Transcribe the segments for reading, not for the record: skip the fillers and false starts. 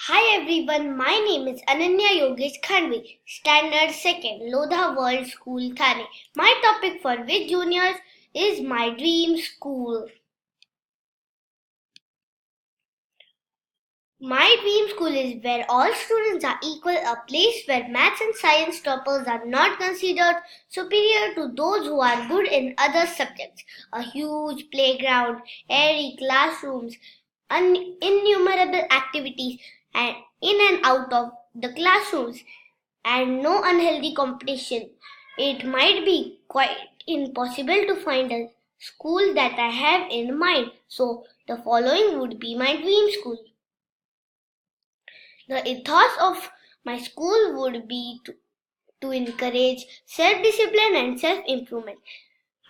Hi everyone, my name is ANANYA Khandave, Standard 2nd, Lodha World School, Thane. My topic for Whiz Juniors is my dream school. My dream school is where all students are equal, a place where maths and science toppers are not considered superior to those who are good in other subjects. A huge playground, airy classrooms, innumerable activities and in and out of the classrooms, and no unhealthy competition. It might be quite impossible to find a school that I have in mind, so the following would be my dream school. The ethos of my school would be to encourage self-discipline and self-improvement.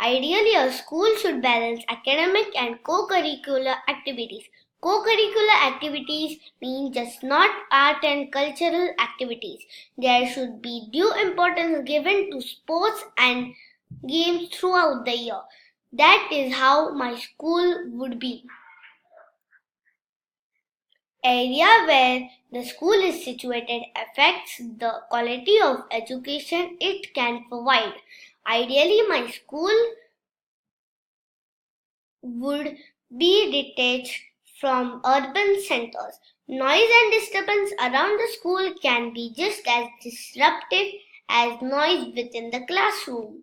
Ideally, a school should balance academic and co-curricular activities. Co-curricular activities mean just not art and cultural activities. There should be due importance given to sports and games throughout the year. That is how my school would be. Area where the school is situated affects the quality of education it can provide. Ideally, my school would be detached from urban centers. Noise and disturbance around the school can be just as disruptive as noise within the classroom.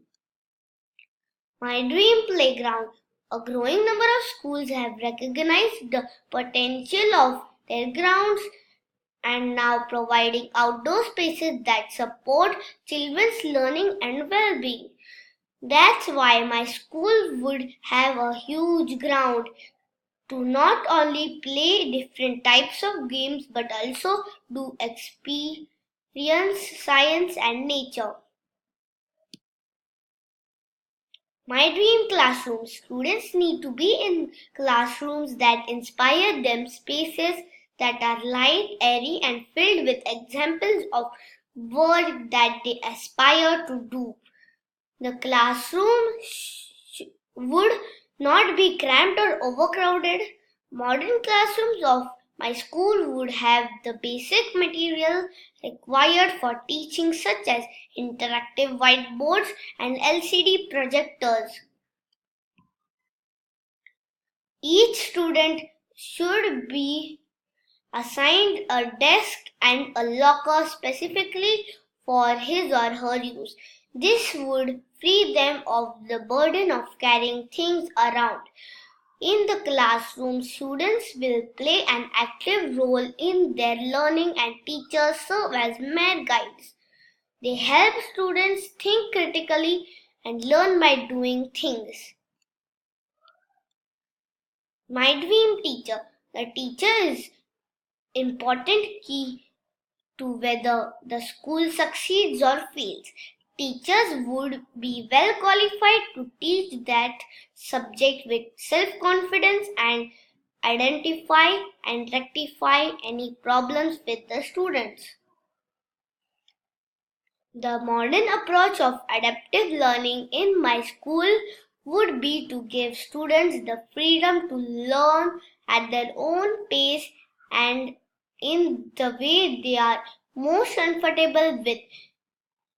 My dream playground. A growing number of schools have recognized the potential of their grounds and now providing outdoor spaces that support children's learning and well-being. That's why my school would have a huge ground to not only play different types of games but also do experience science and nature. My dream classroom. Students need to be in classrooms that inspire them, spaces that are light, airy, and filled with examples of work that they aspire to do. The classroom would not be cramped or overcrowded. Modern classrooms of my school would have the basic material required for teaching, such as interactive whiteboards and LCD projectors. Each student should be assigned a desk and a locker specifically for his or her use. This would free them of the burden of carrying things around. In the classroom, students will play an active role in their learning and teachers serve as mere guides. They help students think critically and learn by doing things. My dream teacher. The teacher is important key to whether the school succeeds or fails. Teachers would be well qualified to teach that subject with self-confidence and identify and rectify any problems with the students. The modern approach of adaptive learning in my school would be to give students the freedom to learn at their own pace and in the way they are most comfortable with.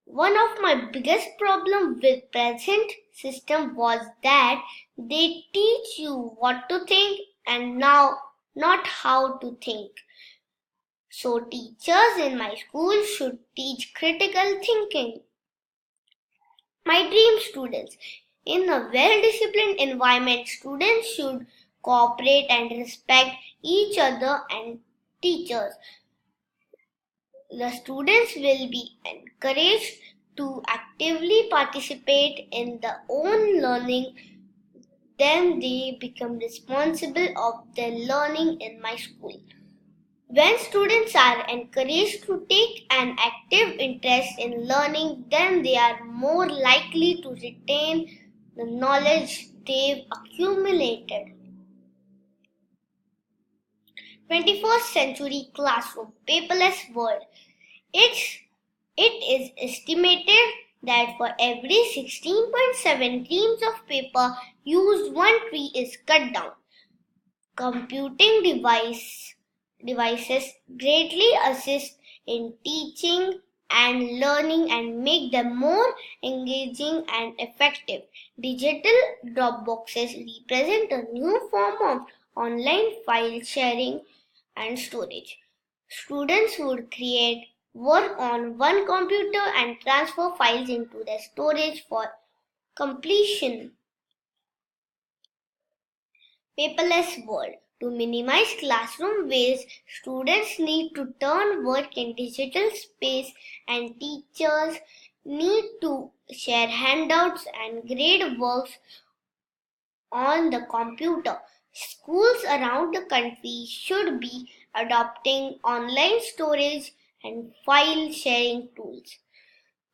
One of my biggest problems with present system was that they teach you what to think and now not how to think. So teachers in my school should teach critical thinking. My dream students. In a well-disciplined environment, students should cooperate and respect each other and teachers. The students will be encouraged to actively participate in their own learning. Then they become responsible of their learning in my school. When students are encouraged to take an active interest in learning, then they are more likely to retain the knowledge they've accumulated. 21st century classroom, paperless world. It is estimated that for every 16.7 reams of paper used, one tree is cut down. Computing device devices greatly assist in teaching and learning and make them more engaging and effective. Digital Dropboxes represent a new form of online file sharing and storage. Students would create work on one computer and transfer files into the storage for completion. Paperless world. To minimize classroom waste, students need to turn work in digital space and teachers need to share handouts and grade works on the computer. Schools around the country should be adopting online storage and file sharing tools.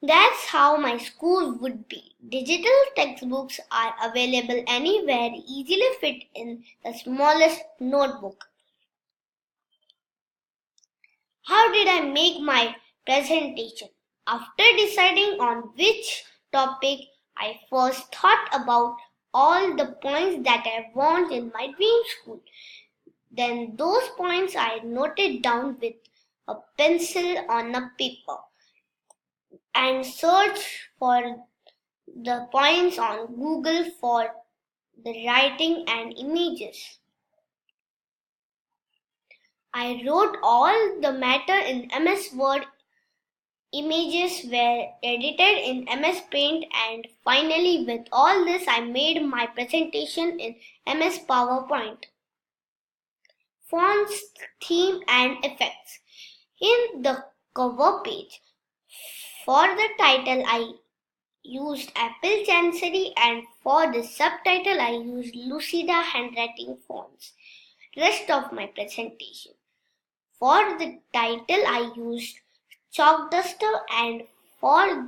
That's how my school would be. Digital textbooks are available anywhere, easily fit in the smallest notebook. How did I make my presentation? After deciding on which topic, I first thought about all the points that I want in my dream school. Then those points I noted down with a pencil on a paper and searched for the points on Google for the writing and images. I wrote all the matter in MS Word. Images were edited in MS Paint, and finally, with all this, I made my presentation in MS PowerPoint. Fonts, theme, and effects. In the cover page, for the title, I used Apple Chancery, and for the subtitle I used Lucida handwriting fonts. Rest of my presentation. For the title I used Chalk Duster, and for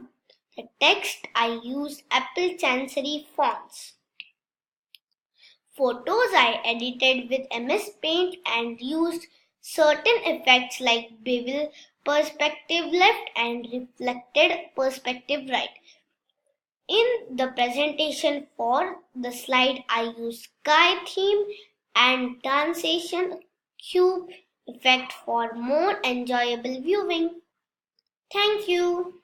the text I used Apple Chancery fonts. Photos I edited with MS Paint and used certain effects like bevel perspective left and reflected perspective right. In the presentation for the slide, I used sky theme and transition cube effect for more enjoyable viewing. Thank you.